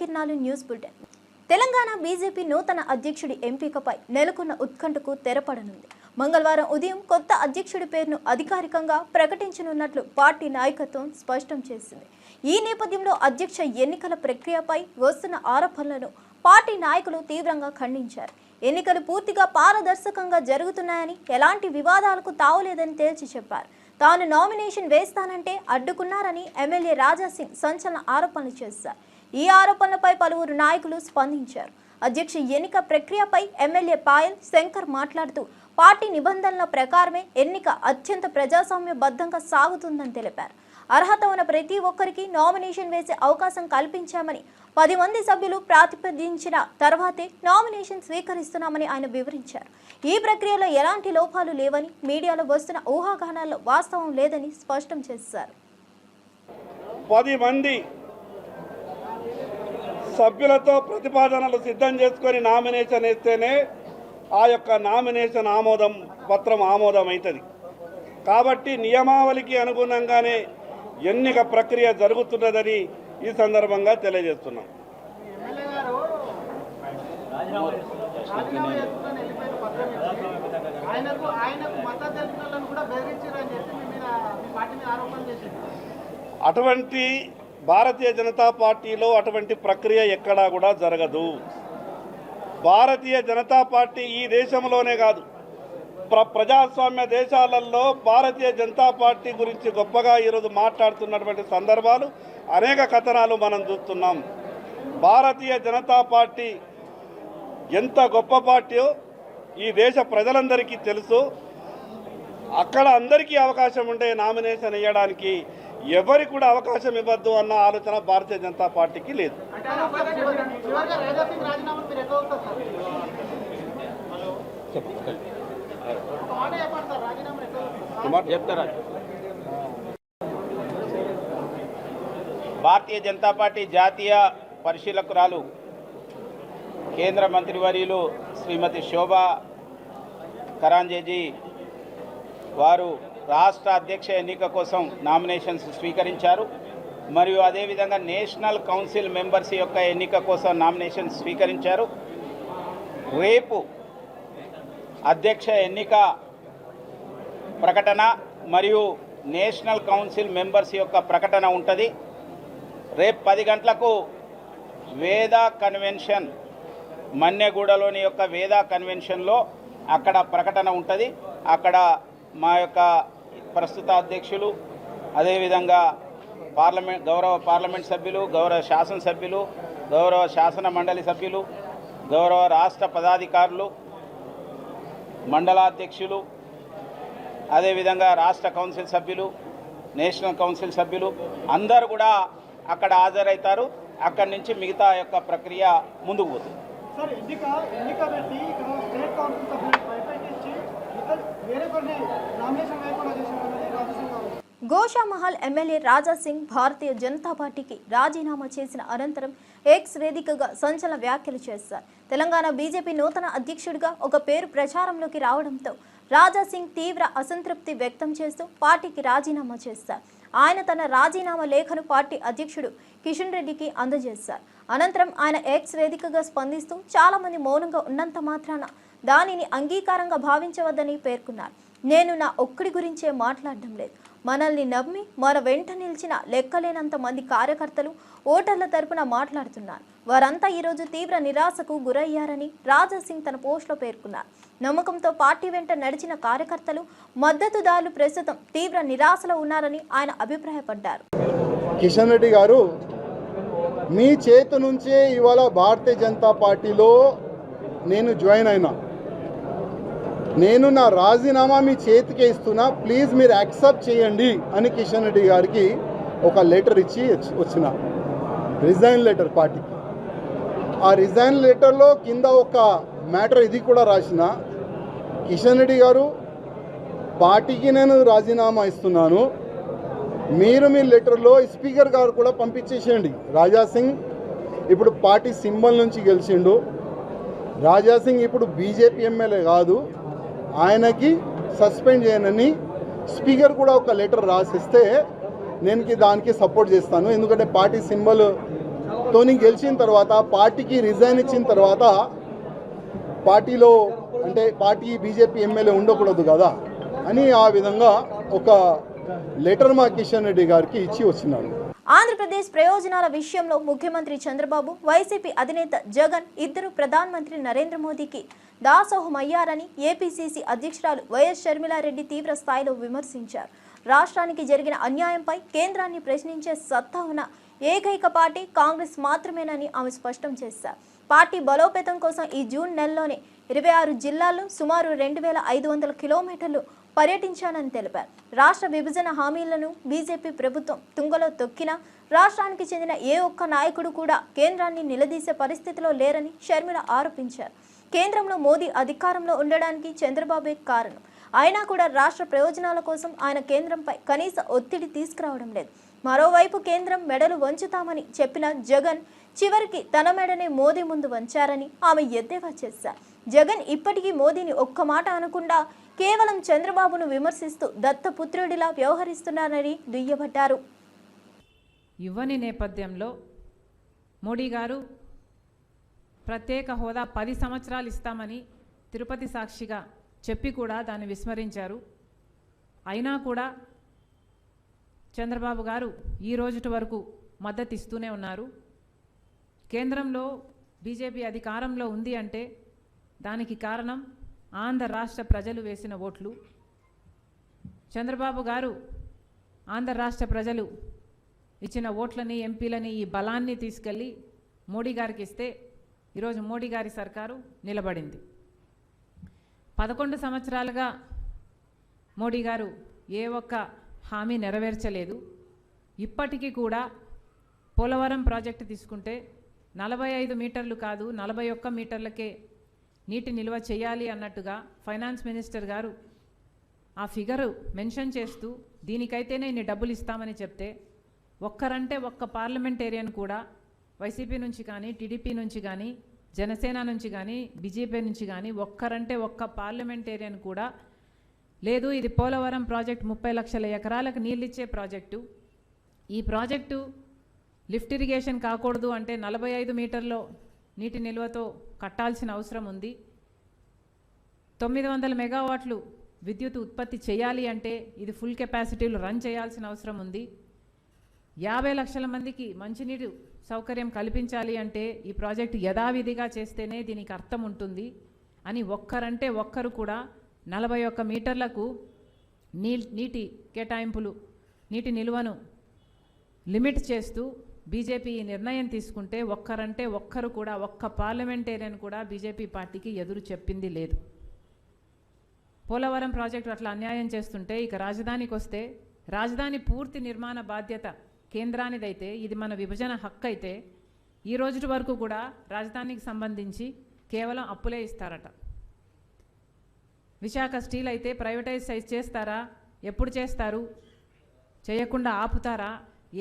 కిరణాలు news bulletin. Telangana BJP నూతన అధ్యక్షుడి ఎంపికపై నెలకొన్న ఉత్కంఠకు తెరపడనుంది. మంగళవారం ఉదయం కొత్త అధ్యక్షుడి పేరును అధికారికంగా ప్రకటించనున్నట్లు పార్టీ నాయకత్వం స్పష్టం చేసింది. ఈ నేపథ్యంలో అధ్యక్ష ఎన్నికల ప్రక్రియపై వస్తున్న ఆరోపణలను పార్టీ నాయకులు తీవ్రంగా ఖండించారు. ఎన్నికలు పూర్తిగా పారదర్శకంగా జరుగుతున్నాయని, ఎలాంటి వివాదాలకు తావులేదని తేల్చి చెప్పారు. తాను నామినేషన్ వేస్తానంటే అడ్డుకున్నారని ఎమ్మెల్యే రాజాసింగ్ సంచలన ఆరోపణలు చేశారు. ఈ ఆరోపణలపై పలువురు నాయకులు స్పందించారు. అధ్యక్ష ఎన్నిక ప్రక్రియపై ఎమ్మెల్యే పాయల్ శంకర్ మాట్లాడుతూ పార్టీ నిబంధనల ప్రకారమే ఎన్నిక అత్యంత ప్రజాస్వామ్యబద్ధంగా సాగుతుందని తెలిపారు. అర్హత ఉన్న ప్రతి ఒక్కరికి నామినేషన్ వేసే అవకాశం కల్పించామని, 10 మంది సభ్యులు ప్రాతిపదించిన తర్వాతే నామినేషన్ స్వీకరిస్తున్నామని ఆయన వివరించారు. ఈ ప్రక్రియలో ఎలాంటి లోపాలు లేవని, మీడియాలో వస్తున్న ఊహాగానాల్లో వాస్తవం లేదని స్పష్టం చేశారు. 10 మంది సభ్యులతో ప్రతిపాదనలు సిద్ధం చేసుకొని నామినేషన్ వేస్తేనే ఆ యొక్క నామినేషన్ పత్రం ఆమోదం అవుతుంది. కాబట్టి నియమావళికి అనుగుణంగానే ఎన్నిక ప్రక్రియ జరుగుతున్నదని ఈ సందర్భంగా తెలియజేస్తున్నాం. అటువంటి భారతీయ జనతా పార్టీలో అటువంటి ప్రక్రియ ఎక్కడా కూడా జరగదు. భారతీయ జనతా పార్టీ ఈ దేశంలోనే కాదు, ప్రజాస్వామ్య దేశాలలో భారతీయ జనతా పార్టీ గురించి గొప్పగా ఈరోజు మాట్లాడుతున్నటువంటి సందర్భాలు, అనేక కథనాలు మనం చూస్తున్నాం. భారతీయ జనతా పార్టీ ఎంత గొప్ప పార్టీయో ఈ దేశ ప్రజలందరికీ తెలుసు. అక్కడ అందరికీ అవకాశం ఉండే నామినేషన్ వేయడానికి ఎవరికి కూడా అవకాశం ఇవ్వద్దు అన్న ఆలోచన భారతీయ జనతా పార్టీకి లేదు. భారతీయ జనతా పార్టీ జాతీయ పరిశీలకురాలు కేంద్ర మంత్రివర్యులు శ్రీమతి శోభా కరాంజేజీ వారు రాష్ట్ర అధ్యక్ష ఎన్నిక కోసం నామినేషన్స్ స్వీకరించారు. మరియు అదేవిధంగా నేషనల్ కౌన్సిల్ మెంబర్స్ యొక్క ఎన్నిక కోసం నామినేషన్స్ స్వీకరించారు. రేపు అధ్యక్ష ఎన్నిక ప్రకటన మరియు నేషనల్ కౌన్సిల్ మెంబర్స్ యొక్క ప్రకటన ఉంటుంది. రేపు 10 గంటలకు వేదా కన్వెన్షన్, మన్నెగూడలోని యొక్క వేదా కన్వెన్షన్లో అక్కడ ప్రకటన ఉంటుంది. అక్కడ మా యొక్క ప్రస్తుత అధ్యక్షులు, అదేవిధంగా గౌరవ పార్లమెంట్ సభ్యులు, గౌరవ శాసనసభ్యులు, గౌరవ శాసన మండలి సభ్యులు, గౌరవ రాష్ట్ర పదాధికారులు, మండలాధ్యక్షులు, అదేవిధంగా రాష్ట్ర కౌన్సిల్ సభ్యులు, నేషనల్ కౌన్సిల్ సభ్యులు అందరూ కూడా అక్కడ హాజరవుతారు. అక్కడి నుంచి మిగతా యొక్క ప్రక్రియ ముందుకు పోతుంది. గోషామహల్ ఎమ్మెల్యే రాజాసింగ్ భారతీయ జనతా పార్టీకి రాజీనామా చేసిన అనంతరం ఎక్స్ వేదికగా సంచలన వ్యాఖ్యలు చేశారు. తెలంగాణ బీజేపీ నూతన అధ్యక్షుడిగా ఒక పేరు ప్రచారంలోకి రావడంతో రాజాసింగ్ తీవ్ర అసంతృప్తి వ్యక్తం చేస్తూ పార్టీకి రాజీనామా చేశారు. ఆయన తన రాజీనామా లేఖను పార్టీ అధ్యక్షుడు కిషన్ రెడ్డికి అందజేశారు. అనంతరం ఆయన ఎక్స్ వేదికగా స్పందిస్తూ చాలా మంది మౌనంగా ఉన్నంత మాత్రాన దానిని అంగీకారంగా భావించవద్దని పేర్కొన్నారు. నేను నా ఒక్కడి గురించే మాట్లాడడం లేదు. మనల్ని నమ్మి మన వెంట నిలిచిన లెక్కలేనంత మంది కార్యకర్తలు, ఓటర్ల తరపున మాట్లాడుతున్నారు. వారంతా ఈరోజు తీవ్ర నిరాశకు గురయ్యారని రాజాసింగ్ తన పోస్టులో పేర్కొన్నారు. నమ్మకంతో పార్టీ వెంట నడిచిన కార్యకర్తలు, మద్దతుదారులు ప్రస్తుతం తీవ్ర నిరాశలో ఉన్నారని ఆయన అభిప్రాయపడ్డారు. కిషన్ రెడ్డి గారు, మీ చేతి నుంచే ఇవాళ భారతీయ జనతా పార్టీలో నేను జాయిన్ అయినా. నేను నా రాజీనామా మీ చేతికే ఇస్తున్నా, ప్లీజ్ మీరు యాక్సెప్ట్ చేయండి అని కిషన్ రెడ్డి గారికి ఒక లెటర్ ఇచ్చి వచ్చిన, రిజైన్ లెటర్ పార్టీకి. ఆ రిజైన్ లెటర్లో కింద ఒక మ్యాటర్ ఇది కూడా రాసిన, కిషన్ రెడ్డి గారు పార్టీకి నేను రాజీనామా ఇస్తున్నాను, మీరు మీ లెటర్లో స్పీకర్ గారు కూడా పంపించేసేయండి. రాజాసింగ్ ఇప్పుడు పార్టీ సింబల్ నుంచి గెలిచిండు. రాజాసింగ్ ఇప్పుడు బీజేపీ ఎమ్మెల్యే కాదు, ఆయనకి సస్పెండ్ చేయనని స్పీకర్ కూడా ఒక లెటర్ రాసిస్తే నేను దానికి సపోర్ట్ చేస్తాను. ఎందుకంటే పార్టీ సింబల్ తోని గెలిచిన తర్వాత పార్టీకి రిజైన్ ఇచ్చిన తర్వాత పార్టీలో అంటే పార్టీ బీజేపీ ఎమ్మెల్యే ఉండకూడదు కదా అని ఆ విధంగా ఒక లెటర్ మా కిషన్ రెడ్డి గారికి ఇచ్చి వచ్చినాడు. ఆంధ్రప్రదేశ్ ప్రయోజనాల విషయంలో ముఖ్యమంత్రి చంద్రబాబు, వైసీపీ అధినేత జగన్ ఇద్దరు ప్రధానమంత్రి నరేంద్ర మోదీకి దాసోహమయ్యారని ఏపీసీసీ అధ్యక్షురాలు వైఎస్ షర్మిలారెడ్డి తీవ్ర స్థాయిలో విమర్శించారు. రాష్ట్రానికి జరిగిన అన్యాయంపై కేంద్రాన్ని ప్రశ్నించే సత్తా ఉన్న ఏకైక పార్టీ కాంగ్రెస్ మాత్రమేనని ఆమె స్పష్టం చేశారు. పార్టీ బలోపేతం కోసం ఈ జూన్ నెలలోనే 26 జిల్లాల్లో సుమారు 2500 కిలోమీటర్లు పర్యటించానని తెలిపారు. రాష్ట్ర విభజన హామీలను బీజేపీ ప్రభుత్వం తుంగలో తొక్కినా రాష్ట్రానికి చెందిన ఏ ఒక్క నాయకుడు కూడా కేంద్రాన్ని నిలదీసే పరిస్థితిలో లేరని షర్మిల ఆరోపించారు. కేంద్రంలో మోదీ అధికారంలో ఉండడానికి చంద్రబాబే కారణం. అయినా కూడా రాష్ట్ర ప్రయోజనాల కోసం ఆయన కేంద్రంపై కనీస ఒత్తిడి తీసుకురావడం లేదు. మరోవైపు కేంద్రం మెడలు వంచుతామని చెప్పిన జగన్ చివరికి తన మెడనే మోదీ ముందు వంచారని ఆమె ఎద్దేవా చేశారు. జగన్ ఇప్పటికీ మోదీని ఒక్క మాట అనకుండా కేవలం చంద్రబాబును విమర్శిస్తూ దత్తపుత్రుడిలా వ్యవహరిస్తున్నారని దుయ్యబట్టారు. యువని నేపథ్యంలో మోడీ గారు ప్రత్యేక హోదా 10 సంవత్సరాలు ఇస్తామని తిరుపతి సాక్షిగా చెప్పి కూడా దాన్ని విస్మరించారు. అయినా కూడా చంద్రబాబు గారు ఈ రోజుటి వరకు మద్దతు ఇస్తూనే ఉన్నారు. కేంద్రంలో బీజేపీ అధికారంలో ఉంది అంటే దానికి కారణం ఆంధ్ర రాష్ట్ర ప్రజలు వేసిన ఓట్లు. చంద్రబాబు గారు ఆంధ్ర రాష్ట్ర ప్రజలు ఇచ్చిన ఓట్లని, ఎంపీలని, ఈ బలాన్ని తీసుకెళ్ళి మోడీ గారికి ఇస్తే ఈరోజు మోడీ గారి సర్కారు నిలబడింది. 11 సంవత్సరాలుగా మోడీ గారు ఏ ఒక్క హామీ నెరవేర్చలేదు. ఇప్పటికీ కూడా పోలవరం ప్రాజెక్టు తీసుకుంటే 45 మీటర్లు కాదు 41 మీటర్లకే నీటి నిల్వ చేయాలి అన్నట్టుగా ఫైనాన్స్ మినిస్టర్ గారు ఆ ఫిగరు మెన్షన్ చేస్తూ దీనికైతేనే ఇన్ని డబ్బులు ఇస్తామని చెప్తే ఒక్కరంటే ఒక్క పార్లమెంటేరియన్ కూడా వైసీపీ నుంచి కానీ, టీడీపీ నుంచి కానీ, జనసేన నుంచి కానీ, బీజేపీ నుంచి కానీ ఒక్కరంటే ఒక్క పార్లమెంటేరియన్ కూడా లేదు ఇది పోలవరం ప్రాజెక్టు 30 లక్షల ఎకరాలకు నీళ్ళిచ్చే ప్రాజెక్టు, ఈ ప్రాజెక్టు లిఫ్ట్ ఇరిగేషన్ కాకూడదు అంటే 45 మీటర్లో నీటి నిల్వతో కట్టాల్సిన అవసరం ఉంది, 900 మెగావాట్లు విద్యుత్ ఉత్పత్తి చేయాలి అంటే ఇది ఫుల్ కెపాసిటీలో రన్ చేయాల్సిన అవసరం ఉంది, 50 లక్షల మందికి మంచినీరు సౌకర్యం కల్పించాలి అంటే ఈ ప్రాజెక్టు యథావిధిగా చేస్తేనే దీనికి అర్థం ఉంటుంది అని ఒక్కరంటే ఒక్కరు కూడా 41 మీటర్లకు నీటి కేటాయింపులు, నీటి నిల్వను లిమిట్ చేస్తూ బీజేపీ ఈ నిర్ణయం తీసుకుంటే ఒక్కరంటే ఒక్కరు కూడా, ఒక్క పార్లమెంటేరియన్ కూడా బీజేపీ పార్టీకి ఎదురు చెప్పింది లేదు. పోలవరం ప్రాజెక్టు అట్లా అన్యాయం చేస్తుంటే ఇక రాజధానికి వస్తే రాజధాని పూర్తి నిర్మాణ బాధ్యత కేంద్రానిదైతే ఇది మన విభజన హక్కు అయితే ఈ రోజు వరకు కూడా రాజధానికి సంబంధించి కేవలం అప్పులే ఇస్తారట. విశాఖ స్టీల్ అయితే ప్రైవేటైజ్ చేస్తారా, ఎప్పుడు చేస్తారు, చేయకుండా ఆపుతారా,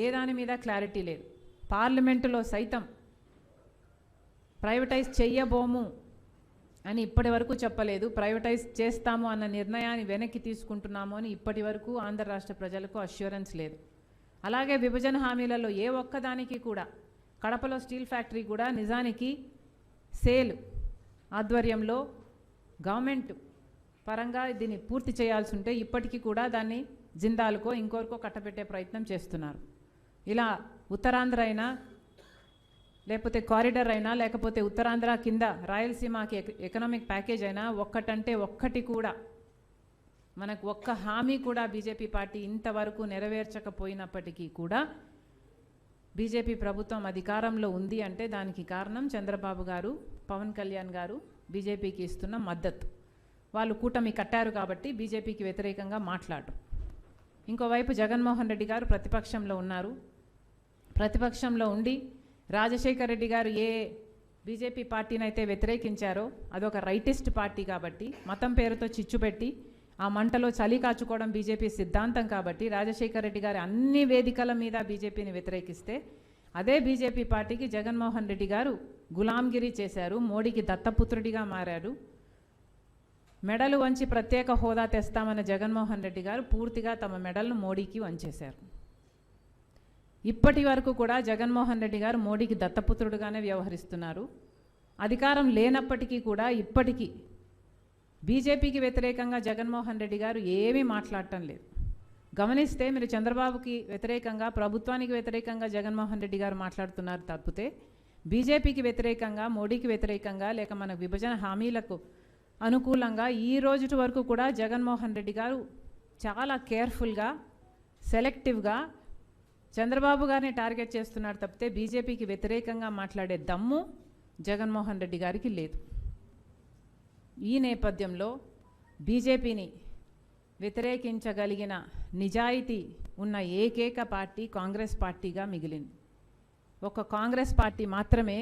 ఏ దాని మీద క్లారిటీ లేదు. పార్లమెంటులో సైతం ప్రైవేటైజ్ చెయ్యబోము అని ఇప్పటి వరకు చెప్పలేదు. ప్రైవేటైజ్ చేస్తాము అన్న నిర్ణయాన్ని వెనక్కి తీసుకుంటున్నాము అని ఇప్పటి వరకు ఆంధ్ర రాష్ట్ర ప్రజలకు అష్యూరెన్స్ లేదు. అలాగే విభజన హామీలలో ఏ ఒక్కదానికి కూడా, కడపలో స్టీల్ ఫ్యాక్టరీ కూడా నిజానికి సేల్ ఆధ్వర్యంలో గవర్నమెంట్ పరంగా దీన్ని పూర్తి చేయాల్సి ఉంటే ఇప్పటికీ కూడా దాన్ని జిందాల్కో ఇంకోరికో కట్టబెట్టే ప్రయత్నం చేస్తున్నారు. ఇలా ఉత్తరాంధ్ర అయినా లేకపోతే కారిడార్ అయినా లేకపోతే ఉత్తరాంధ్ర కింద రాయలసీమకి ఎకనామిక్ ప్యాకేజ్ అయినా ఒక్కటంటే ఒక్కటి కూడా మనకు ఒక్క హామీ కూడా బీజేపీ పార్టీ ఇంతవరకు నెరవేర్చకపోయినప్పటికీ కూడా బీజేపీ ప్రభుత్వం అధికారంలో ఉంది అంటే దానికి కారణం చంద్రబాబు గారు, పవన్ కళ్యాణ్ గారు బీజేపీకి ఇస్తున్న మద్దతు. వాళ్ళు కూటమి కట్టారు కాబట్టి బీజేపీకి వ్యతిరేకంగా మాట్లాడరు. ఇంకోవైపు జగన్మోహన్ రెడ్డి గారు ప్రతిపక్షంలో ఉన్నారు. ప్రతిపక్షంలో ఉండి రాజశేఖర రెడ్డి గారు ఏ బీజేపీ పార్టీని అయితే వ్యతిరేకించారో అదొక రైటిస్ట్ పార్టీ కాబట్టి మతం పేరుతో చిచ్చు పెట్టి ఆ మంటలో చలి కాచుకోవడం బీజేపీ సిద్ధాంతం కాబట్టి రాజశేఖర రెడ్డి గారి అన్ని వేదికల మీద బీజేపీని వ్యతిరేకిస్తే అదే బీజేపీ పార్టీకి జగన్మోహన్ రెడ్డి గారు గులాంగిరి చేశారు, మోడీకి దత్తపుత్రుడిగా మారారు. మెడలు వంచి ప్రత్యేక హోదా తెస్తామన్న జగన్మోహన్ రెడ్డి గారు పూర్తిగా తమ మెడలను మోడీకి వంచేశారు. ఇప్పటి వరకు కూడా జగన్మోహన్ రెడ్డి గారు మోడీకి దత్తపుత్రుడుగానే వ్యవహరిస్తున్నారు. అధికారం లేనప్పటికీ కూడా ఇప్పటికీ బీజేపీకి వ్యతిరేకంగా జగన్మోహన్ రెడ్డి గారు ఏమీ మాట్లాడటం లేదు. గమనిస్తే మీరు చంద్రబాబుకి వ్యతిరేకంగా, ప్రభుత్వానికి వ్యతిరేకంగా జగన్మోహన్ రెడ్డి గారు మాట్లాడుతున్నారు తప్పితే బీజేపీకి వ్యతిరేకంగా, మోడీకి వ్యతిరేకంగా, లేక మన విభజన హామీలకు అనుకూలంగా ఈ రోజు వరకు కూడా జగన్మోహన్ రెడ్డి గారు చాలా కేర్ఫుల్గా, సెలెక్టివ్గా చంద్రబాబు గారిని టార్గెట్ చేస్తున్నారు తప్పితే బీజేపీకి వ్యతిరేకంగా మాట్లాడే దమ్ము జగన్మోహన్ రెడ్డి గారికి లేదు. ఈ నేపథ్యంలో బీజేపీని వ్యతిరేకించగలిగిన నిజాయితీ ఉన్న ఏకైక పార్టీ కాంగ్రెస్ పార్టీగా మిగిలింది. ఒక కాంగ్రెస్ పార్టీ మాత్రమే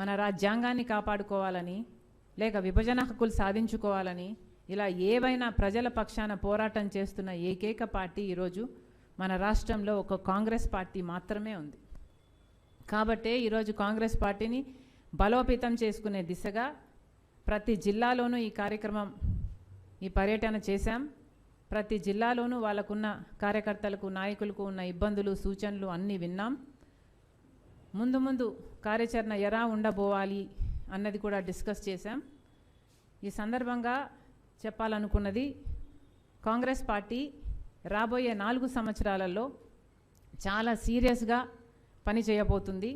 మన రాజ్యాంగాన్ని కాపాడుకోవాలని, లేక విభజన హక్కులు సాధించుకోవాలని, ఇలా ఏవైనా ప్రజల పక్షాన పోరాటం చేస్తున్న ఏకైక పార్టీ ఈరోజు మన రాష్ట్రంలో ఒక కాంగ్రెస్ పార్టీ మాత్రమే ఉంది. కాబట్టే ఈరోజు కాంగ్రెస్ పార్టీని బలోపేతం చేసుకునే దిశగా ప్రతి జిల్లాలోనూ ఈ కార్యక్రమం, ఈ పర్యటన చేశాం. ప్రతి జిల్లాలోనూ వాళ్ళకున్న కార్యకర్తలకు, నాయకులకు ఉన్న ఇబ్బందులు, సూచనలు అన్నీ విన్నాం. ముందు కార్యాచరణ ఎలా ఉండబోవాలి అన్నది కూడా డిస్కస్ చేశాం. ఈ సందర్భంగా చెప్పాలనుకున్నది, కాంగ్రెస్ పార్టీ రాబోయే 4 సంవత్సరాలలో చాలా సీరియస్గా పని చేయబోతుంది.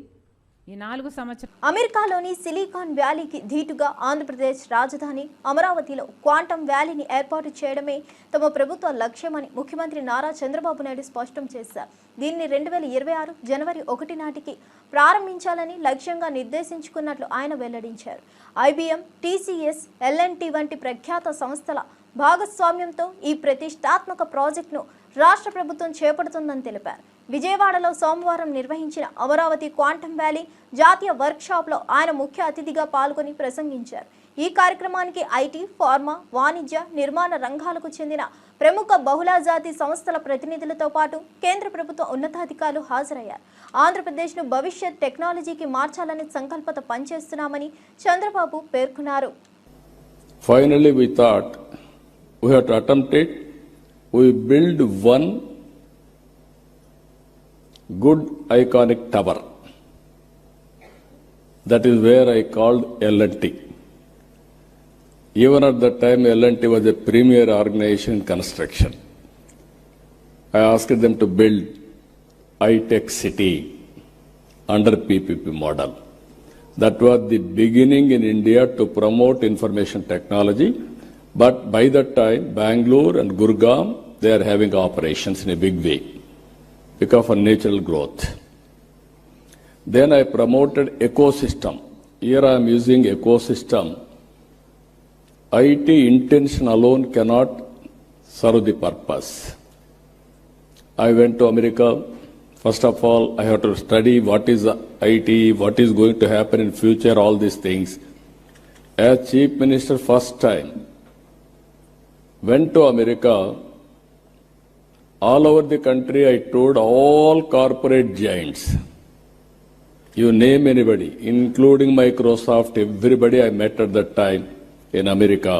ఈ 4 సంవత్సరాలు అమెరికాలోని సిలికాన్ వ్యాలీకి ధీటుగా ఆంధ్రప్రదేశ్ రాజధాని అమరావతిలో క్వాంటమ్ వ్యాలీని ఏర్పాటు చేయడమే తమ ప్రభుత్వ లక్ష్యమని ముఖ్యమంత్రి నారా చంద్రబాబు నాయుడు స్పష్టం చేశారు. దీన్ని 2026 జనవరి 1 నాటికి ప్రారంభించాలని లక్ష్యంగా నిర్దేశించుకున్నట్లు ఆయన వెల్లడించారు. IBM, TCS, L&T వంటి ప్రఖ్యాత సంస్థల భాగస్వామ్యంతో ఈ ప్రతిష్టాత్మక ప్రాజెక్టును రాష్ట్ర ప్రభుత్వం చేపడుతుందని తెలిపారు. విజయవాడలో సోమవారం నిర్వహించిన అమరావతి క్వాంటమ్ వ్యాలీ జాతీయ వర్క్షాప్లో ఆయన ముఖ్య అతిథిగా పాల్గొని ప్రసంగించారు. ఈ కార్యక్రమానికి ఐటీ, ఫార్మా, వాణిజ్య, నిర్మాణ రంగాలకు చెందిన ప్రముఖ బహుళజాతి సంస్థల ప్రతినిధులతో పాటు కేంద్ర ప్రభుత్వ ఉన్నతాధికారులు హాజరయ్యారు. ఆంధ్రప్రదేశ్ను భవిష్యత్ టెక్నాలజీకి మార్చాలని సంకల్పంతో పనిచేస్తున్నామని చంద్రబాబు పేర్కొన్నారు. Finally, we thought we had to attempt it. We build one good iconic tower. That is where I called L&T. Even at that time, L&T was a premier organization in construction. I asked them to build high-tech city under PPP model. That was the beginning in India to promote information technology. But by that time, Bangalore and Gurgaon, they are having operations in a big way because of natural growth. Then I promoted ecosystem. Here I am using ecosystem. IT intention alone cannot serve the purpose. I went to America. First of all, I have to study what is IT, what is going to happen in future, all these things. As Chief Minister, first time, went to America. All over the country, I toured all corporate giants. You name anybody, including Microsoft, everybody I met at that time in America,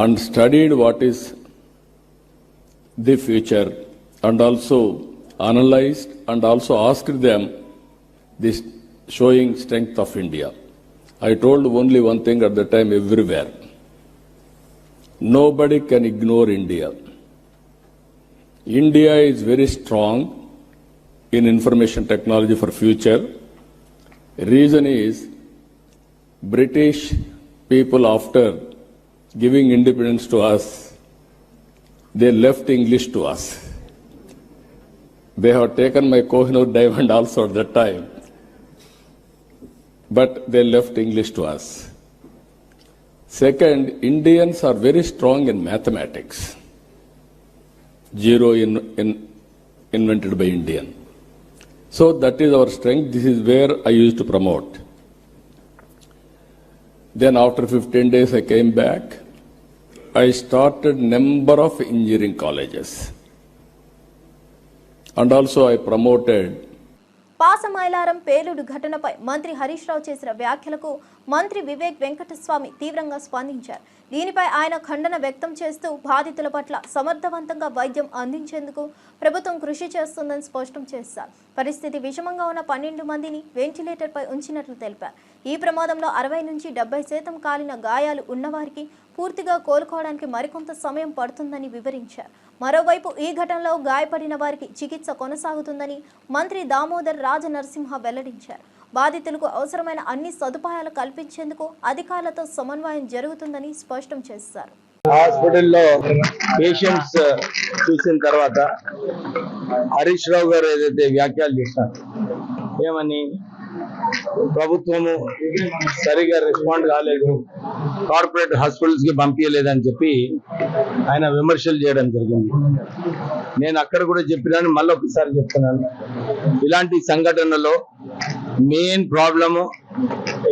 and studied what is the future, and also analyzed and also asked them this showing strength of India. I told only one thing at the time everywhere. Nobody can ignore India. India is very strong in information technology for future. Reason is British people, after giving independence to us, they left English to us. They have taken my Kohinoor diamond also at that time, but they left English to us. Second, Indians are very strong in mathematics. Zero invented by Indian. So that is our strength. This is where I used to promote. Then after 15 days I came back. I started number of engineering colleges. And also I promoted. Pashamylaram పేలుడు ఘటనపై మంత్రి హరీష్ రావు చేసిన వ్యాఖ్యలకు మంత్రి వివేక్ వెంకటస్వామి తీవ్రంగా స్పందించారు. దీనిపై ఆయన ఖండన వ్యక్తం చేస్తూ బాధితుల పట్ల సమర్థవంతంగా వైద్యం అందించేందుకు ప్రభుత్వం కృషి చేస్తుందని స్పష్టం చేశారు. పరిస్థితి విషమంగా ఉన్న 12 మందిని వెంటిలేటర్పై ఉంచినట్లు తెలిపారు. ఈ ప్రమాదంలో 60 నుంచి 70% కాలిన గాయాలు ఉన్నవారికి పూర్తిగా కోలుకోవడానికి మరికొంత సమయం పడుతుందని వివరించారు. మరోవైపు ఈ ఘటనలో గాయపడిన వారికి చికిత్స కొనసాగుతుందని మంత్రి దామోదర్ రాజనరసింహ వెల్లడించారు. బాధితులకు అవసరమైన అన్ని సదుపాయాలు కల్పించేందుకు అధికారులతో సమన్వయం జరుగుతుందని స్పష్టం చేశారు. హాస్పిటల్లో పేషెంట్స్ చూసిన తర్వాత హరీష్ రావు గారు ఏదైతే వ్యాఖ్యలు చేశారు, ఏమని ప్రభుత్వము సరిగా రెస్పాండ్ కాలేదు, కార్పొరేట్ హాస్పిటల్స్ కి పంపించలేదని చెప్పి ఆయన విమర్శలు చేయడం జరిగింది. నేను అక్కడ కూడా చెప్పినాను, మళ్ళీ ఒకసారి చెప్తున్నాను, ఇలాంటి సంఘటనలో మెయిన్ ప్రాబ్లము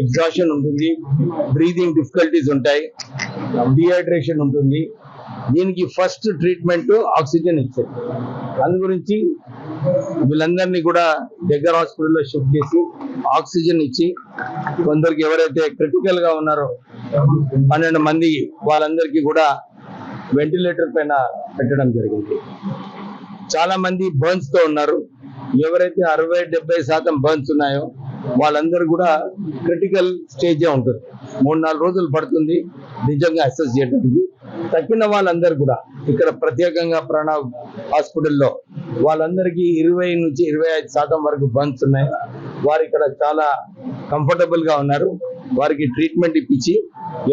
ఎగ్జాషన్ ఉంటుంది, బ్రీదింగ్ డిఫికల్టీస్ ఉంటాయి, డిహైడ్రేషన్ ఉంటుంది. దీనికి ఫస్ట్ ట్రీట్మెంట్ ఆక్సిజన్ ఇచ్చారు. అందు గురించి వీళ్ళందరినీ కూడా దగ్గర హాస్పిటల్లో షిఫ్ట్ చేసి ఆక్సిజన్ ఇచ్చి కొందరికి ఎవరైతే క్రిటికల్ గా ఉన్నారో 12 మంది వాళ్ళందరికీ కూడా వెంటిలేటర్ పైన పెట్టడం జరిగింది. చాలా మంది బర్న్స్ తో ఉన్నారు. ఎవరైతే 60-70% బర్న్స్ ఉన్నాయో వాళ్ళందరూ కూడా క్రిటికల్ స్టేజే ఉంటుంది. 3-4 రోజులు పడుతుంది నిజంగా అసెస్ చేయడానికి. తక్కిన వాళ్ళందరూ కూడా ఇక్కడ ప్రత్యేకంగా ప్రణవ్ హాస్పిటల్లో వాళ్ళందరికీ 20 నుంచి 25% వరకు బర్న్స్ ఉన్నాయి. వారు ఇక్కడ చాలా కంఫర్టబుల్ గా ఉన్నారు. వారికి ట్రీట్మెంట్ ఇప్పించి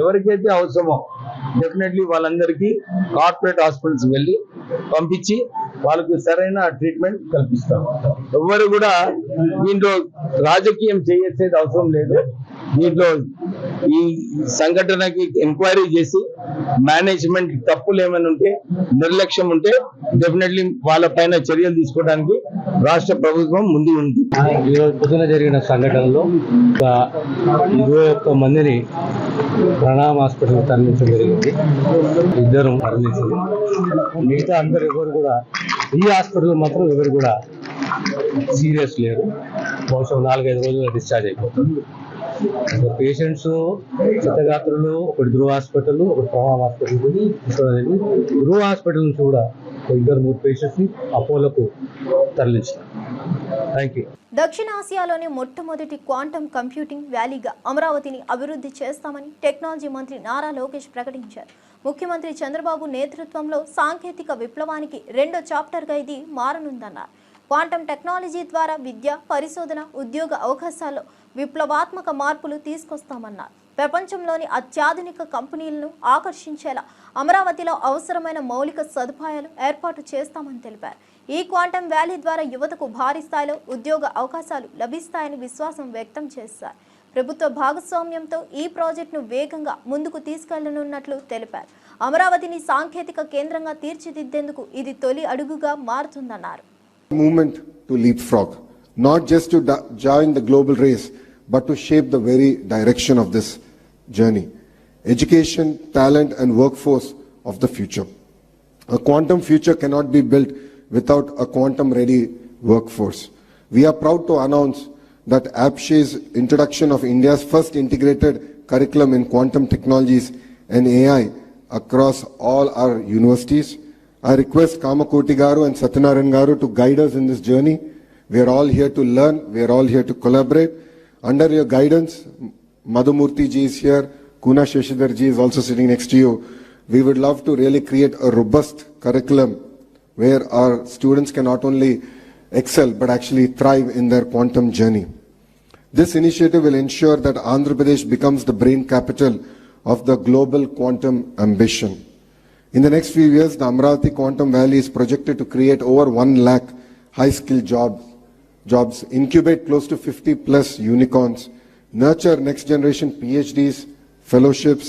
ఎవరికైతే అవసరమో డెఫినెట్లీ వాళ్ళందరికీ కార్పొరేట్ హాస్పిటల్స్ వెళ్ళి పంపించి వాళ్ళకి సరైన ట్రీట్మెంట్ కల్పిస్తాం. ఎవరు కూడా దీంట్లో రాజకీయం చేసేది అవసరం లేదు. దీంట్లో ఈ సంఘటనకి ఎంక్వైరీ చేసి మేనేజ్మెంట్ తప్పులు ఏమైనా ఉంటే, నిర్లక్ష్యం ఉంటే డెఫినెట్లీ వాళ్ళ పైన చర్యలు తీసుకోవడానికి రాష్ట్ర ప్రభుత్వం ముందు ఉంది. ఈరోజు పొద్దున జరిగిన సంఘటనలో 21 మందిని ప్రణామ్ హాస్పిటల్ తరలించడం జరిగింది. 2 మరణించింది. మిగతా అందరు ఎవరు కూడా ఈ హాస్పిటల్ మాత్రం ఎవరు కూడా సీరియస్ లేరు. బహుశా 4-5 రోజుల్లో డిశ్చార్జ్ అయిపోతుంది. పేషెంట్స్ చిత్తగాత్రులు, ఒకటి ధ్రువ హాస్పిటల్, ఒకటి ప్రణామ్ హాస్పిటల్. ధ్రువ హాస్పిటల్ నుంచి కూడా 2-3 పేషెంట్స్ ని అపోలోకు తరలించారు. Thank you. దక్షిణాసియాలోని మొట్టమొదటి క్వాంటమ్ కంప్యూటింగ్ వ్యాలీగా అమరావతిని అభివృద్ధి చేస్తామని టెక్నాలజీ మంత్రి నారా లోకేష్ ప్రకటించారు. ముఖ్యమంత్రి చంద్రబాబు నేతృత్వంలో సాంకేతిక విప్లవానికి 2వ చాప్టర్గా ఇది మారనుందన్నారు. క్వాంటమ్ టెక్నాలజీ ద్వారా విద్య, పరిశోధన, ఉద్యోగ అవకాశాల్లో విప్లవాత్మక మార్పులు తీసుకొస్తామన్నారు. ప్రపంచంలోని అత్యాధునిక కంపెనీలను ఆకర్షించేలా అమరావతిలో అవసరమైన మౌలిక సదుపాయాలు ఏర్పాటు చేస్తామని తెలిపారు. ఈ క్వాంటమ్ వ్యాలీ ద్వారా యువతకు భారీ స్థాయిలో ఉద్యోగ అవకాశాలు లభిస్తాయని విశ్వాసం వ్యక్తం చేశారు. ప్రభుత్వ భాగస్వామ్యంతో ఈ ప్రాజెక్టును వేగంగా ముందుకు తీసుకెళ్లనున్నట్లు తెలిపారు. అమరావతిని సాంకేతిక కేంద్రంగా తీర్చిదిద్దేందుకు ఇది తొలి అడుగుగా మారుతుందన్నారు. Movement to leapfrog, not just to join the global race, but to shape the very direction of this journey. Education, talent, and workforce of the future. A quantum future cannot be built without a quantum-ready workforce. We are proud to announce that APSHE's introduction of India's first integrated curriculum in quantum technologies and AI across all our universities. I request Kamakoti Garu and Satyanarayan Garu to guide us in this journey. We are all here to learn. We are all here to collaborate. Under your guidance, Madhumurthy ji is here. Kuna Sheshidhar ji is also sitting next to you. We would love to really create a robust curriculum where our students can not only excel but actually thrive in their quantum journey. This initiative will ensure that Andhra Pradesh becomes the brain capital of the global quantum ambition. In the next few years, the Amravati Quantum Valley is projected to create over 1 lakh high-skilled jobs, incubate close to 50+ unicorns, nurture next-generation PhDs, fellowships,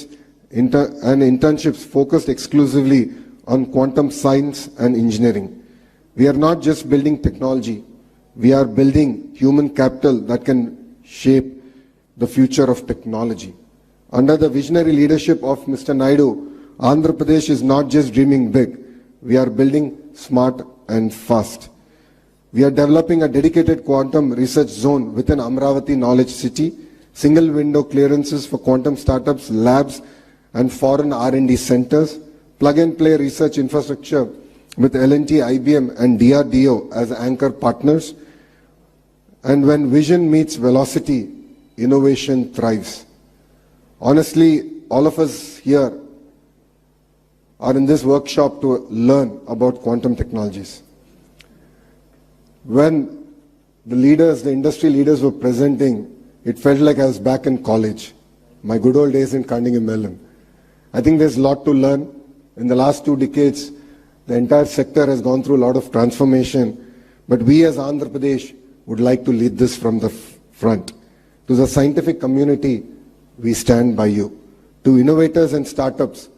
and internships focused exclusively on quantum science and engineering. We are not just building technology, we are building human capital that can shape the future of technology. Under the visionary leadership of Mr. Naidu, Andhra Pradesh is not just dreaming big, we are building smart and fast. We are developing a dedicated quantum research zone within Amravati Knowledge City, single window clearances for quantum startups, labs and foreign R&D centers, plug and play research infrastructure with L&T, IBM and DRDO as anchor partners, And when vision meets velocity, innovation thrives. Honestly, all of us here are in this workshop to learn about quantum technologies. When the leaders, the industry leaders were presenting, it felt like I was back in college, my good old days in Carnegie Mellon. I think there's a lot to learn. In the last 2 decades, the entire sector has gone through a lot of transformation, but we as Andhra Pradesh would like to lead this from the front. To the scientific community, we stand by you. To innovators and startups,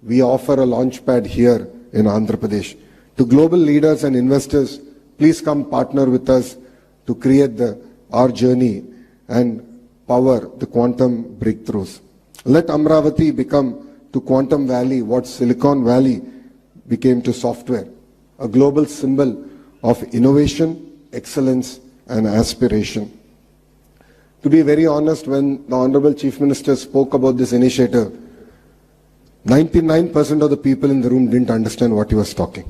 we offer a launchpad here in Andhra Pradesh. To global leaders and investors, please come partner with us to create our journey and power the quantum breakthroughs. Let Amravati become to Quantum Valley what Silicon Valley became to software, a global symbol of innovation, excellence, and aspiration. To be very honest, when the Honorable Chief Minister spoke about this initiative, 99% of the people in the room didn't understand what he was talking.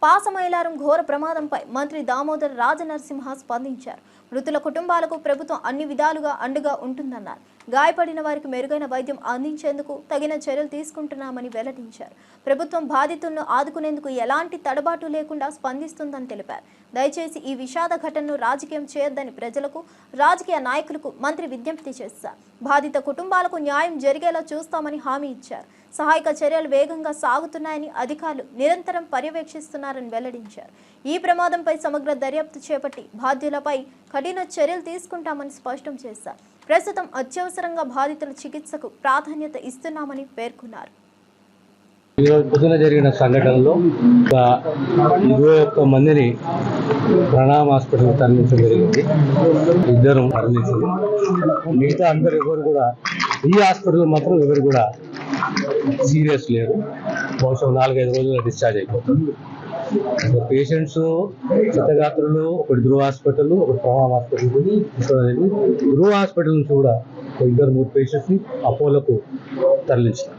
Pashamylaram ఘోర ప్రమాదంపై మంత్రి దామోదర్ రాజనరసింహ స్పందించారు. మృతుల కుటుంబాలకు ప్రభుత్వం అన్ని విధాలుగా అండగా ఉంటుందన్నారు. గాయపడిన వారికి మెరుగైన వైద్యం అందించేందుకు తగిన చర్యలు తీసుకుంటున్నామని వెల్లడించారు. ప్రభుత్వం బాధితులను ఆదుకునేందుకు ఎలాంటి తడబాటు లేకుండా స్పందిస్తుందని తెలిపారు. దయచేసి ఈ విషాద ఘటనను రాజకీయం చేయొద్దని ప్రజలకు, రాజకీయ నాయకులకు మంత్రి విజ్ఞప్తి చేశారు. బాధిత కుటుంబాలకు న్యాయం జరిగేలా చూస్తామని హామీ ఇచ్చారు. సహాయక చర్యలు వేగంగా సాగుతున్నాయని అధికారులు నిరంతరం పర్యవేక్షిస్తున్నారని వెల్లడించారు. ఈ ప్రమాదంపై సమగ్ర దర్యాప్తు చేపట్టి బాధ్యులపై కఠిన చర్యలు తీసుకుంటామని స్పష్టం చేశారు. ప్రస్తుతం అత్యవసరంగా బాధితుల చికిత్సకు ప్రాధాన్యత ఇస్తున్నామని పేర్కొన్నారు. ఈరోజు పొద్దున జరిగిన సంఘటనలో 21 మందిని ప్రణామ్ హాస్పిటల్ తరలించడం జరిగింది. 2 మరణించింది. మిగతా అందరు ఎవరు కూడా ఈ హాస్పిటల్ మాత్రం ఎవరు కూడా సీరియస్ లేరు. బహుశా 4-5 రోజుల్లో డిశ్చార్జ్ అయిపోతారు. పేషెంట్స్ చిత్తగాత్రులు, ఒకటి ధృవ హాస్పిటల్, ఒకటి ప్రణామ్ హాస్పిటల్. ధృవ హాస్పిటల్ నుంచి కూడా 2-3 పేషెంట్స్ ని అపోలోకు తరలించారు.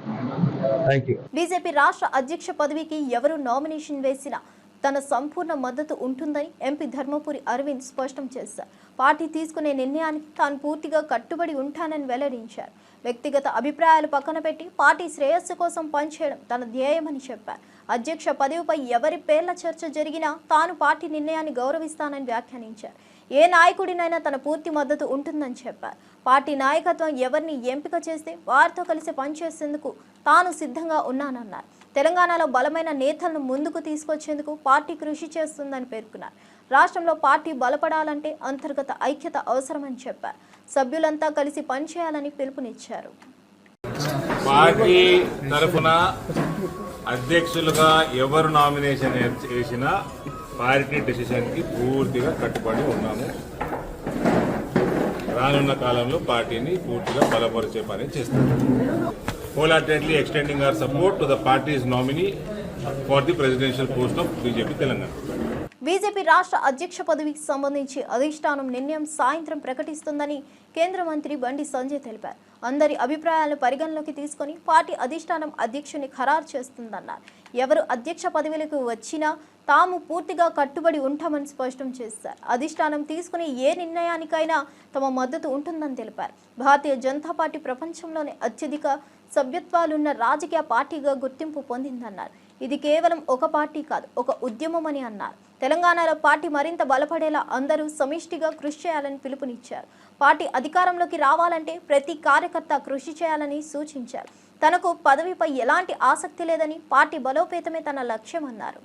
Thank you. బీజేపీ రాష్ట్ర అధ్యక్ష పదవికి ఎవరు నామినేషన్ వేసినా తన సంపూర్ణ మద్దతు ఉంటుందని ఎంపీ ధర్మపురి అరవింద్ స్పష్టం చేశారు. పార్టీ తీసుకునే నిర్ణయానికి తాను పూర్తిగా కట్టుబడి ఉంటానని వెల్లడించారు. వ్యక్తిగత అభిప్రాయాలు పక్కన పెట్టి పార్టీ శ్రేయస్సు కోసం పనిచేయడం తన ధ్యేయమని చెప్పారు. అధ్యక్ష పదవిపై ఎవరి పేర్ల చర్చ జరిగినా తాను పార్టీ నిర్ణయాన్ని గౌరవిస్తానని వ్యాఖ్యానించారు. ఏ నాయకుడినైనా తన పూర్తి మద్దతు ఉంటుందని చెప్పారు. పార్టీ నాయకత్వం ఎవరిని ఎంపిక చేస్తే వారితో కలిసి పనిచేసేందుకు తాను సిద్ధంగా ఉన్నానన్నారు. తెలంగాణలో బలమైన నేతలను ముందుకు తీసుకొచ్చేందుకు పార్టీ కృషి చేస్తుందని పేర్కొన్నారు. రాష్ట్రంలో పార్టీ బలపడాలంటే అంతర్గత ఐక్యత అవసరమని చెప్పారు. సభ్యులంతా కలిసి పనిచేయాలని పిలుపునిచ్చారు. పార్టీ తరఫున అధ్యక్షులుగా ఎవరు నామినేషన్ చేసినా పార్టీ డెసిషన్కి పూర్తిగా కట్టుబడి ఉన్నాము. రానున్న కాలంలో పార్టీని పూర్తిగా బలపరిచే పని చేస్తాము. wholeheartedly extending our support to the party's nominee for the presidential post of BJP Telangana. BJP రాష్ట్ర అధ్యక్ష పదవికి సంబంధించి అధిష్టానం నిర్ణయం సాయంత్రం ప్రకటిస్తుందని కేంద్ర మంత్రి బండి సంజయ్ తెలిపారు. అందరి అభిప్రాయాలను పరిగణలోకి తీసుకొని పార్టీ అధిష్టానం అధ్యక్షుని ఖరారు చేస్తుందన్నారు. ఎవరు అధ్యక్ష పదవిలకు వచ్చినా తాము పూర్తిగా కట్టుబడి ఉంటామని స్పష్టం చేశారు. అధిష్టానం తీసుకునే ఏ నిర్ణయానికైనా తమ మద్దతు ఉంటుందని తెలిపారు. భారతీయ జనతా పార్టీ ప్రపంచంలోనే అత్యధిక సభ్యత్వాలున్న రాజకీయ పార్టీగా గుర్తింపు పొందిందన్నారు. ఇది కేవలం ఒక పార్టీ కాదు, ఒక ఉద్యమమని అన్నారు. తెలంగాణలో పార్టీ మరింత బలపడేలా అందరూ సమిష్టిగా కృషి చేయాలని పిలుపునిచ్చారు. పార్టీ అధికారంలోకి రావాలంటే ప్రతి కార్యకర్త కృషి చేయాలని సూచించారు. తనకు పదవిపై ఎలాంటి ఆసక్తి లేదని, పార్టీ బలోపేతమే తన లక్ష్యమన్నారు.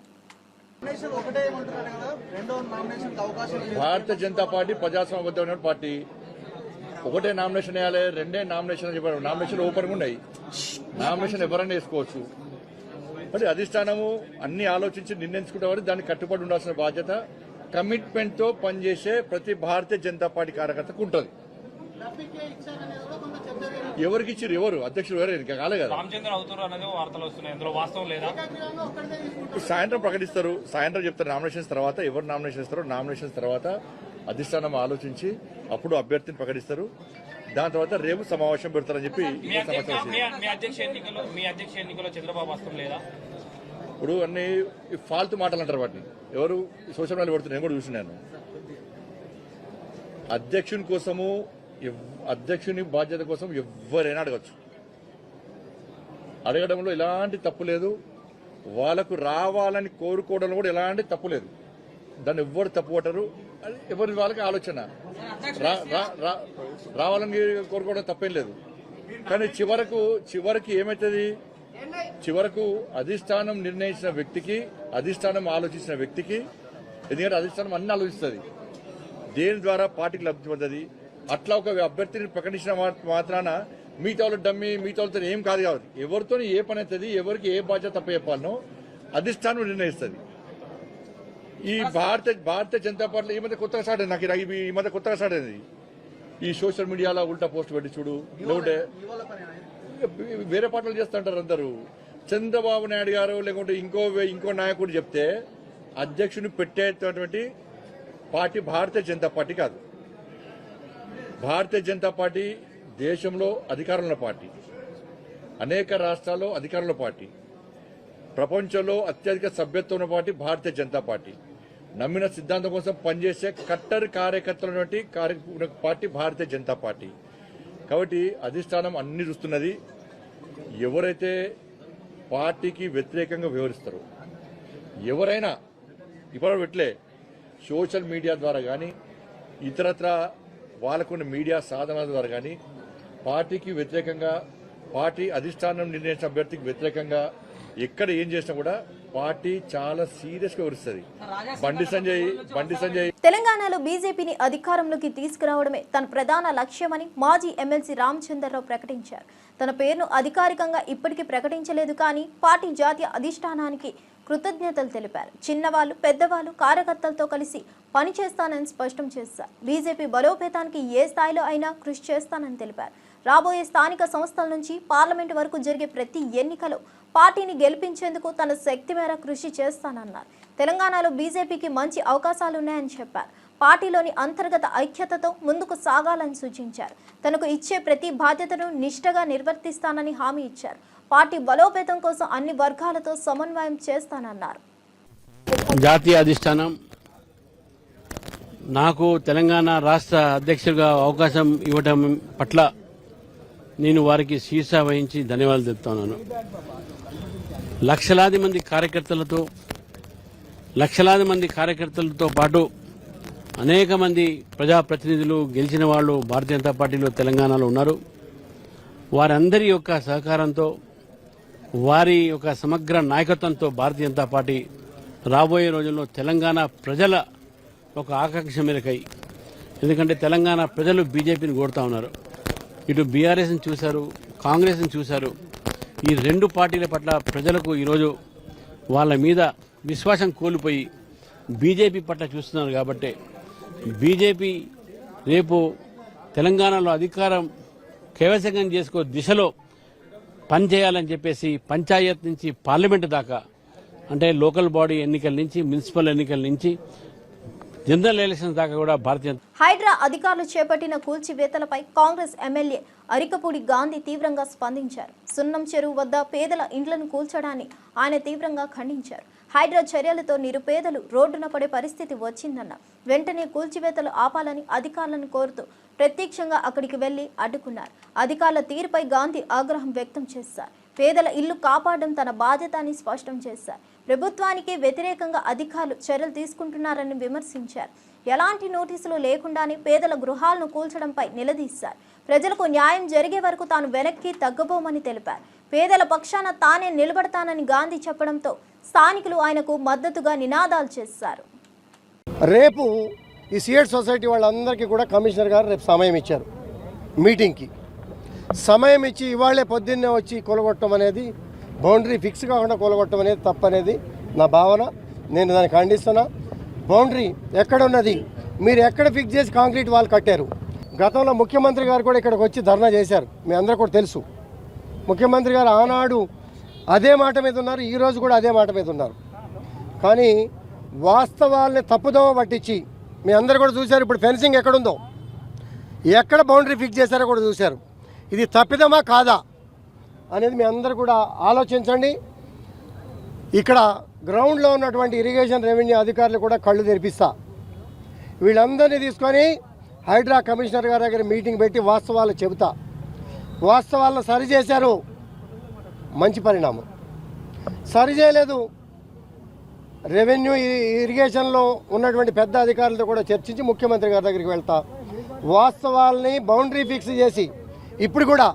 Bharatiya Janata party ప్రజాస్వామ్యబద్ధమైన party. ఒకటే నామినేషన్ వేయాలి, 2 నామినేషన్ చెప్పారు. నామినేషన్ ఓపెన్గా ఉన్నాయి. నామినేషన్ ఎవరైనా వేసుకోవచ్చు. మరి అధిష్టానము అన్ని ఆలోచించి నిర్ణయించుకుంటే వారు దానికి కట్టుబడి ఉండాల్సిన బాధ్యత కమిట్మెంట్తో పనిచేసే ప్రతి భారతీయ జనతా పార్టీ కార్యకర్తకు ఉంటుంది. ఎవరికి ఇచ్చారు? ఎవరు అధ్యక్షులు? ఎవరు ఇంకా కాలే కదా. సాయంత్రం ప్రకటిస్తారు. సాయంత్రం చెప్తారు నామినేషన్స్ తర్వాత. ఎవరు నామినేషన్ ఇస్తారో నామినేషన్స్ తర్వాత అధిష్టానం ఆలోచించి అప్పుడు అభ్యర్థిని ప్రకటిస్తారు. దాని తర్వాత రేపు సమావేశం పెడతారని చెప్పి ఇప్పుడు అన్ని ఫాల్తు మాటలు అంటారు. వాటిని ఎవరు సోషల్ మీడియాలో పెడుతున్నారు, నేను కూడా చూసినాను. అధ్యక్షుని కోసము అధ్యక్షుని బాధ్యత కోసం ఎవరైనా అడగచ్చు. అడగడంలో ఎలాంటి తప్పు లేదు. వాళ్ళకు రావాలని కోరుకోవడంలో కూడా ఎలాంటి తప్పు లేదు. దాన్ని ఎవ్వరు తప్పు పట్టరు. ఎవరి వాళ్ళకి ఆలోచన రావాలని కోరుకోవడం తప్పేం లేదు. కానీ చివరికి ఏమవుతుంది, చివరకు అధిష్టానం నిర్ణయించిన వ్యక్తికి, అధిష్టానం ఆలోచించిన వ్యక్తికి, ఎందుకంటే అధిష్టానం అన్ని ఆలోచిస్తుంది, దేని ద్వారా పార్టీకి లబ్ధి పొందది. అట్లా ఒక అభ్యర్థిని ప్రకటించిన మాత్రాన మిగతా వాళ్ళు డమ్మి, మిగతా వాళ్ళతో ఏం కాదు కాబట్టి ఎవరితో ఏ పని అవుతుంది, ఎవరికి ఏ బాధ్యత తప్ప చెప్పాలనో అధిష్టానం నిర్ణయిస్తుంది. ఈ భారతీయ జనతా పార్టీ ఈ మధ్య కొత్తగా స్టార్ట్ అయింది. నాకు ఈ మధ్య కొత్తగా స్టార్ట్ అయింది. ఈ సోషల్ మీడియాలో ఉల్టా పోస్ట్ పెట్టి చూడు, లేకుంటే వేరే పార్టీలు చేస్తుంటారు అందరూ. చంద్రబాబు నాయుడు గారు లేకుంటే ఇంకో నాయకుడు చెప్తే అధ్యక్షుని పెట్టేటటువంటి పార్టీ భారతీయ జనతా పార్టీ కాదు. భారతీయ జనతా పార్టీ దేశంలో అధికారంలో పార్టీ, అనేక రాష్ట్రాల్లో అధికారంలో పార్టీ, ప్రపంచంలో అత్యధిక సభ్యత్వం ఉన్న పార్టీ భారతీయ జనతా పార్టీ. నమ్మిన సిద్ధాంతం కోసం పనిచేసే cutter కార్యకర్తలటువంటి party Bharatiya Janata party. కాబట్టి అధిష్టానం అన్ని చూస్తున్నది. ఎవరైతే పార్టీకి వ్యతిరేకంగా వ్యవహరిస్తారో, ఎవరైనా ఇప్పుడు పెట్టలే సోషల్ మీడియా ద్వారా కానీ ఇతరత్ర వాళ్ళకున్న మీడియా సాధనాల ద్వారా కానీ పార్టీకి వ్యతిరేకంగా, పార్టీ అధిష్టానం నిర్ణయించిన అభ్యర్థికి వ్యతిరేకంగా ఎక్కడ ఏం చేసినా కూడా పార్టీ చాలా సీరియస్ గా వ్యవహరిస్తుంది. బండి సంజయ్ తెలంగాణలో బీజేపీని అధికారంలోకి తీసుకురావడమే తన ప్రధాన లక్ష్యమని మాజీ ఎమ్మెల్సీ రామచంద్రరావు ప్రకటించారు. తన పేరును అధికారికంగా ఇప్పటికీ ప్రకటించలేదు, కానీ పార్టీ జాతీయ అధిష్టానానికి కృతజ్ఞతలు తెలిపారు. చిన్నవాళ్ళు, పెద్దవాళ్ళు, కార్యకర్తలతో కలిసి పనిచేస్తానని స్పష్టం చేశారు. బీజేపీ బలోపేతానికి ఏ స్థాయిలో అయినా కృషి చేస్తానని తెలిపారు. రాబోయే స్థానిక సంస్థల నుంచి పార్లమెంటు వరకు జరిగే ప్రతి ఎన్నికలో పార్టీని గెలిపించేందుకు తన శక్తి మేర కృషి చేస్తానన్నారు. తెలంగాణలో బీజేపీకి మంచి అవకాశాలున్నాయని చెప్పారు. పార్టీలోని అంతర్గత ఐక్యతతో ముందుకు సాగాలని సూచించారు. తనకు ఇచ్చే ప్రతి బాధ్యతను నిష్ఠగా నిర్వర్తిస్తానని హామీ ఇచ్చారు. పార్టీ బలోపేతం కోసం అన్ని వర్గాలతో సమన్వయం చేస్తానన్నారు. జాతీయ అధిష్టానం నాకు తెలంగాణ రాష్ట్ర అధ్యక్షుడిగా అవకాశం ఇవ్వడం పట్ల నేను వారికి శీర్ష వహించి ధన్యవాదాలు చెప్తున్నాను. లక్షలాది మంది కార్యకర్తలతో పాటు అనేక మంది ప్రజాప్రతినిధులు, గెలిచిన వాళ్ళు భారతీయ జనతా పార్టీలో తెలంగాణలో ఉన్నారు. వారందరి యొక్క సహకారంతో, వారి యొక్క సమగ్ర నాయకత్వంతో భారతీయ జనతా పార్టీ రాబోయే రోజుల్లో తెలంగాణ ప్రజల ఒక ఆకాంక్ష మేరకై, ఎందుకంటే తెలంగాణ ప్రజలు బీజేపీని కోరుతా ఉన్నారు. ఇటు బీఆర్ఎస్ని చూశారు, కాంగ్రెస్ని చూశారు. ఈ రెండు పార్టీల పట్ల ప్రజలకు ఈరోజు వాళ్ళ మీద విశ్వాసం కోల్పోయి బీజేపీ పట్ల చూస్తున్నారు. కాబట్టి బీజేపీ రేపు తెలంగాణలో అధికారం కైవసం చేసుకో దిశలో పనిచేయాలని చెప్పేసి పంచాయత్ నుంచి పార్లమెంటు దాకా, అంటే లోకల్ బాడీ ఎన్నికల నుంచి మున్సిపల్ ఎన్నికల నుంచి జనరల్ ఎలక్షన్స్ దాకా కూడా భారతీయ హైడ్రా అధికారులు చేపట్టిన కూల్చివేతలపై కాంగ్రెస్ ఎమ్మెల్యే అరికపూడి గాంధీ తీవ్రంగా స్పందించారు. సున్నం చెరువు వద్ద పేదల ఇండ్లను కూల్చడాన్ని ఆయన తీవ్రంగా ఖండించారు. హైడ్రా చర్యలతో నిరుపేదలు రోడ్డున పడే పరిస్థితి వచ్చిందన్న వెంటనే కూల్చివేతలు ఆపాలని అధికారులను కోరుతూ ప్రత్యక్షంగా అక్కడికి వెళ్లి అడ్డుకున్నారు. అధికారుల తీరుపై గాంధీ ఆగ్రహం వ్యక్తం చేశారు. పేదల ఇల్లు కాపాడడం తన బాధ్యత అని స్పష్టం చేశారు. ప్రభుత్వానికి వ్యతిరేకంగా అధికారులు చర్యలు తీసుకుంటున్నారని విమర్శించారు. ఎలాంటి నోటీసులు లేకుండానే పేదల గృహాలను కూల్చడంపై నిలదీశారు. ప్రజలకు న్యాయం జరిగే వరకు తాను వెనక్కి తగ్గబోమని తెలిపారు. పేదల పక్షాన తానే నిలబడతానని గాంధీ చెప్పడంతో స్థానికులు ఆయనకు మద్దతుగా నినాదాలు చేశారు. రేపు ఈ సిఎడ్ సొసైటీ వాళ్ళందరికీ కూడా కమిషనర్ గారు రేపు సమయం ఇచ్చారు మీటింగ్కి. సమయం ఇచ్చి ఇవాళే పొద్దున్నే వచ్చి కొలగొట్టడం అనేది, బౌండరీ ఫిక్స్ కాకుండా కొలగొట్టడం అనేది తప్పనేది నా భావన. నేను దాన్ని ఖండిస్తున్నా. బౌండరీ ఎక్కడ ఉన్నది, మీరు ఎక్కడ ఫిక్స్ చేసి కాంక్రీట్ వాల్ కట్టారు? గతంలో ముఖ్యమంత్రి గారు కూడా ఇక్కడికి వచ్చి ధర్నా చేశారు, మీ అందరూ కూడా తెలుసు. ముఖ్యమంత్రి గారు ఆనాడు అదే మాట మీద ఉన్నారు, ఈరోజు కూడా అదే మాట మీద ఉన్నారు. కానీ వాస్తవాల్ని తప్పుదోవ పట్టించి మీ అందరూ కూడా చూశారు. ఇప్పుడు ఫెన్సింగ్ ఎక్కడుందో, ఎక్కడ బౌండరీ ఫిక్స్ చేశారో కూడా చూశారు. ఇది తప్పిదమా కాదా అనేది మీ అందరూ కూడా ఆలోచించండి. ఇక్కడ గ్రౌండ్లో ఉన్నటువంటి ఇరిగేషన్ రెవెన్యూ అధికారులు కూడా కళ్ళు తెరిపిస్తా. వీళ్ళందరినీ తీసుకొని హైడ్రా కమిషనర్ గారి దగ్గర మీటింగ్ పెట్టి వాస్తవాలు చెబుతా. వాస్తవాలను సరిచేశారు, మంచి పరిణామం. సరిచేయలేదు, రెవెన్యూ ఇరిగేషన్లో ఉన్నటువంటి పెద్ద అధికారులతో కూడా చర్చించి ముఖ్యమంత్రి గారి దగ్గరికి వెళ్తా. వాస్తవాల్ని బౌండరీ ఫిక్స్ చేసి ఇప్పుడు కూడా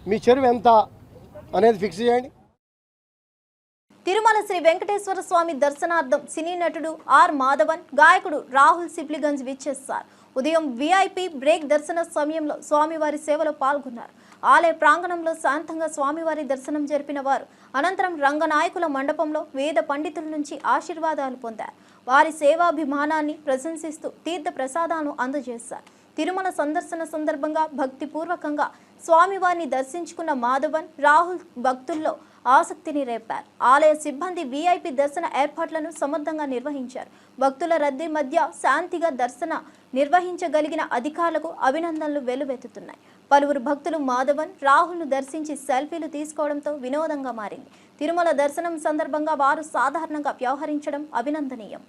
మీ చెరువు ఎంత అనేది ఫిక్స్ చేయండి. తిరుమల శ్రీ వెంకటేశ్వర స్వామి దర్శనార్థం సినీ నటుడు ఆర్ మాధవన్, గాయకుడు రాహుల్ సిబ్లిగంజ్ విచ్చేస్తారు. ఉదయం వీఐపీ బ్రేక్ దర్శన సమయంలో స్వామివారి సేవలో పాల్గొన్నారు. ఆలయ ప్రాంగణంలో శాంతంగా స్వామివారి దర్శనం జరిపిన వారు అనంతరం రంగనాయకుల మండపంలో వేద పండితుల నుంచి ఆశీర్వాదాలు పొందారు. వారి సేవాభిమానాన్ని ప్రశంసిస్తూ తీర్థ ప్రసాదాలను అందజేశారు. తిరుమల సందర్శన సందర్భంగా భక్తిపూర్వకంగా స్వామివారిని దర్శించుకున్న మాధవన్, రాహుల్ భక్తుల్లో ఆసక్తిని రేపారు. ఆలయ సిబ్బంది వీఐపీ దర్శన ఏర్పాట్లను సమర్థంగా నిర్వహించారు. భక్తుల రద్దీ మధ్య శాంతిగా దర్శన నిర్వహించగలిగిన అధికారులకు అభినందనలు వెల్లువెత్తుతున్నాయి. పలువురు భక్తులు మాధవన్, రాహుల్ను దర్శించి సెల్ఫీలు తీసుకోవడంతో వినోదంగా మారింది. తిరుమల దర్శనం సందర్భంగా వారు సాధారణంగా వ్యవహరించడం అభినందనీయం.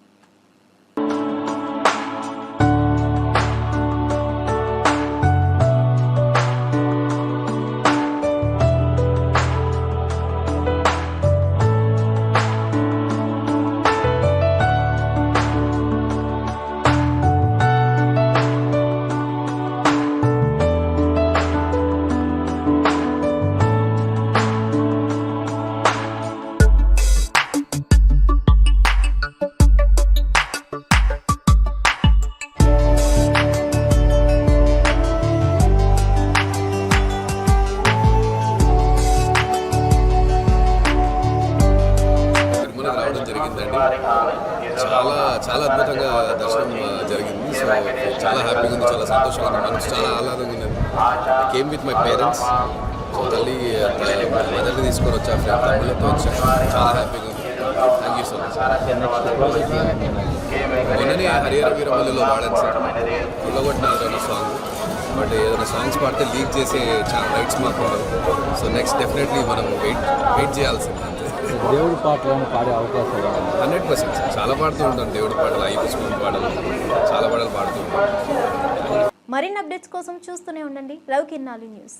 చాలా అద్భుతంగా దర్శనం జరిగింది. సో చాలా హ్యాపీగా ఉంది, చాలా సంతోషంగా ఉంది, మనసు చాలా ఆహ్లాదంగా ఉంది. Came with my parents. So మదర్ని తీసుకొని వచ్చా, ఫ్రెండ్ తమ్ముళ్ళతో వచ్చా, చాలా హ్యాపీగా ఉంది. Thank you so much. మొన్ననే హరిహర వీరమల్లిలో వాడాను సార్, కొల్లగొట్టిన సాంగ్. బట్ ఏదైనా సాంగ్స్ పాడితే లీక్ చేసే రైట్స్ మాకు ఉండదు. సో నెక్స్ట్ డెఫినెట్లీ మనం వెయిట్ చేయాల్సింది. దేవుడి పాటలను పాడే అవకాశం 100% చాలా పాడుతూ ఉంటాను. దేవుడి పాటలు, అయ్యప్ప స్వామి పాటలు, చాలా పాటలు పాడుతూ ఉంటాను. మరిన్ని అప్డేట్స్ కోసం చూస్తూనే ఉండండి రవికిరణాలు న్యూస్.